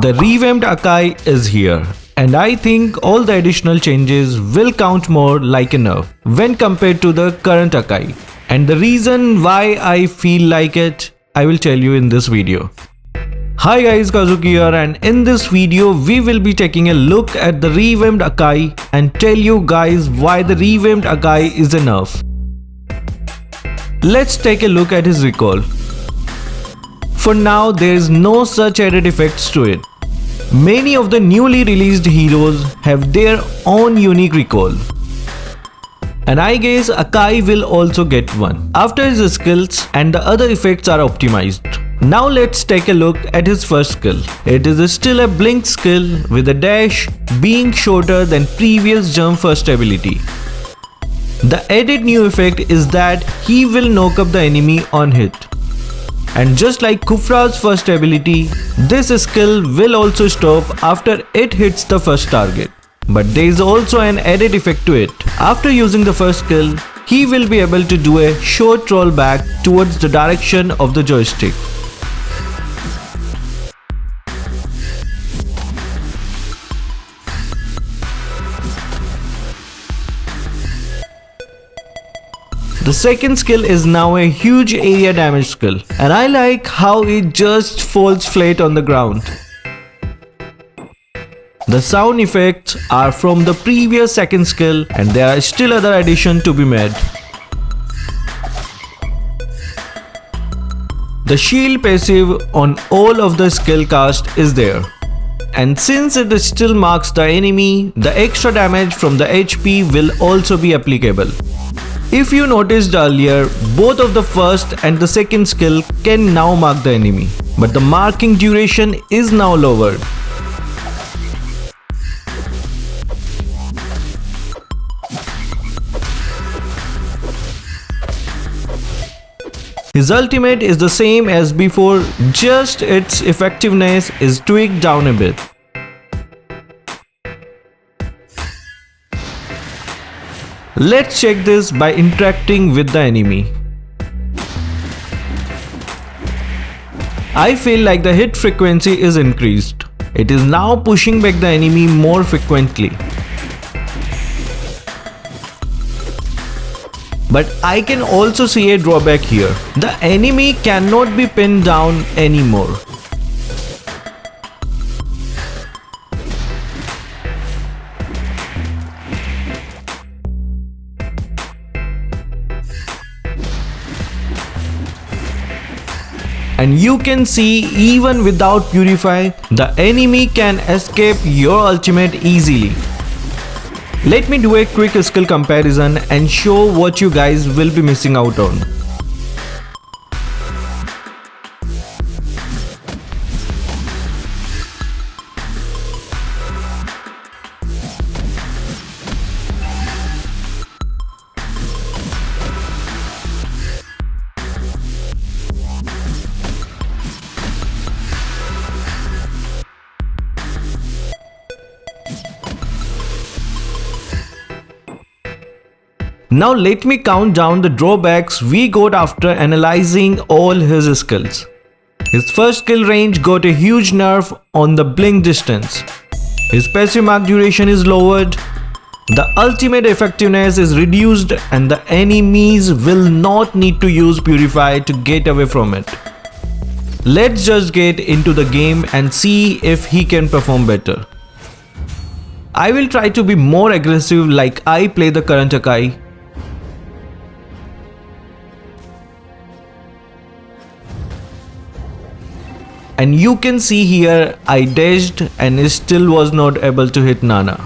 The revamped Akai is here, and I think all the additional changes will count more like a nerf when compared to the current Akai. And the reason why I feel like it, I will tell you in this video. Hi guys, Kazuki here, and in this video we will be taking a look at the revamped Akai and tell you guys why the revamped Akai is a nerf. Let's take a look at his recall. For now, there is no such added effects to it. Many of the newly released heroes have their own unique recall. And I guess Akai will also get one after his skills and the other effects are optimized. Now let's take a look at his first skill. It is still a blink skill with a dash being shorter than previous jump first ability. The added new effect is that he will knock up the enemy on hit. And just like Kufra's first ability, this skill will also stop after it hits the first target. But there is also an added effect to it. After using the first skill, he will be able to do a short roll back towards the direction of the joystick. The second skill is now a huge area damage skill, and I like how it just falls flat on the ground. The sound effects are from the previous second skill, and there are still other additions to be made. The shield passive on all of the skill cast is there. And since it still marks the enemy, the extra damage from the HP will also be applicable. If you noticed earlier, both of the first and the second skill can now mark the enemy, but the marking duration is now lowered. His ultimate is the same as before, just its effectiveness is tweaked down a bit. Let's check this by interacting with the enemy. I feel like the hit frequency is increased. It is now pushing back the enemy more frequently. But I can also see a drawback here. The enemy cannot be pinned down anymore. And you can see even without Purify, the enemy can escape your ultimate easily. Let me do a quick skill comparison and show what you guys will be missing out on. Now let me count down the drawbacks we got after analyzing all his skills. His first skill range got a huge nerf on the blink distance. His passive mark duration is lowered. The ultimate effectiveness is reduced and the enemies will not need to use Purify to get away from it. Let's just get into the game and see if he can perform better. I will try to be more aggressive like I play the current Akai. And you can see here I dashed and still was not able to hit Nana.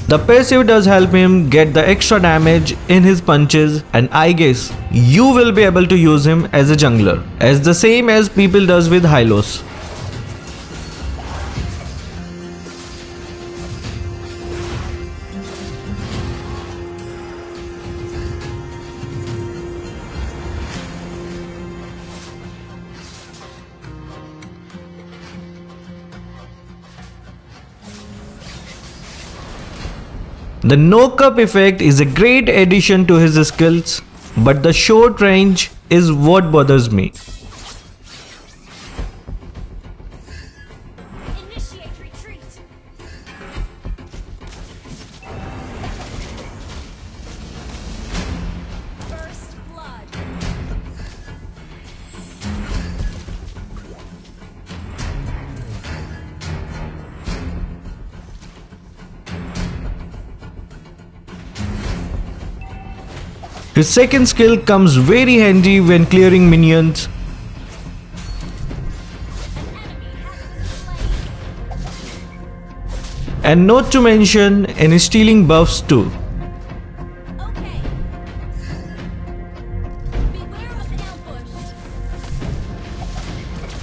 The passive does help him get the extra damage in his punches, and I guess you will be able to use him as a jungler, as the same as people does with Hylos. The no-cup effect is a great addition to his skills, but the short range is what bothers me. Initiate retreat. First blood. His second skill comes very handy when clearing minions. And not to mention in stealing buffs too. Okay. Beware of ambush.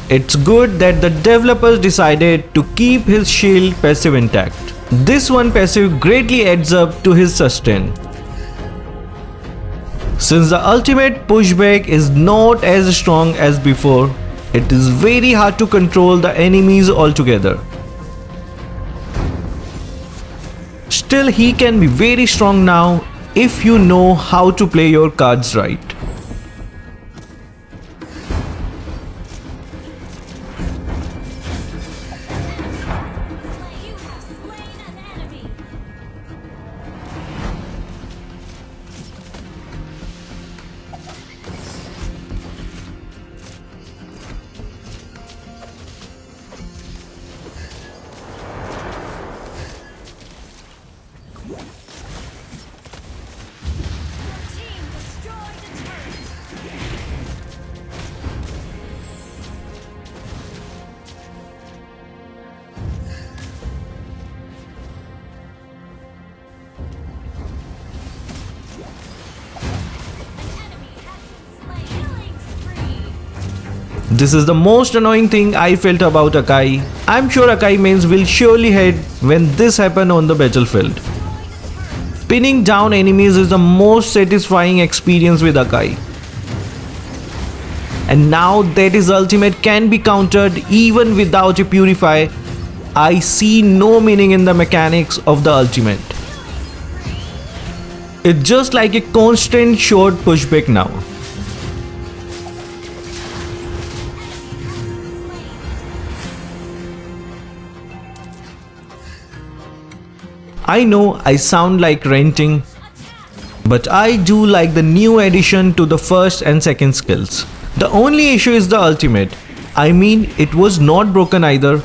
It's good that the developers decided to keep his shield passive intact. This one passive greatly adds up to his sustain. Since the ultimate pushback is not as strong as before, it is very hard to control the enemies altogether. Still, he can be very strong now if you know how to play your cards right. You have slain an enemy. Team destroyed the turret. Killing spree. This is the most annoying thing I felt about Akai. I'm sure Akai mains will surely hate when this happens on the battlefield. Pinning down enemies is the most satisfying experience with Akai. And now that his ultimate can be countered even without a purify, I see no meaning in the mechanics of the ultimate. It's just like a constant short pushback now. I know I sound like ranting, but I do like the new addition to the first and second skills. The only issue is the ultimate. I mean, it was not broken either.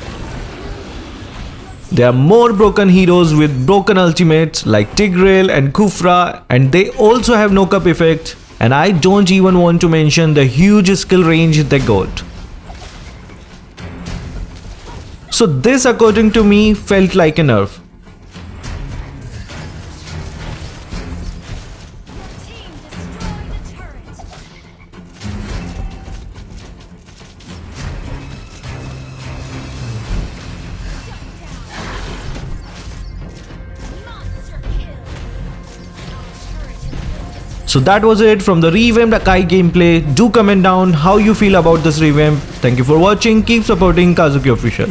There are more broken heroes with broken ultimates like Tigreal and Khufra, and they also have no cup effect, and I don't even want to mention the huge skill range they got. So this, according to me, felt like a nerf. Team destroyed the turret. Monster kill. Turret has been destroyed. So that was it from the Revamped Akai gameplay. Do comment down how you feel about this revamp. Thank you for watching. Keep supporting Kazuki Official.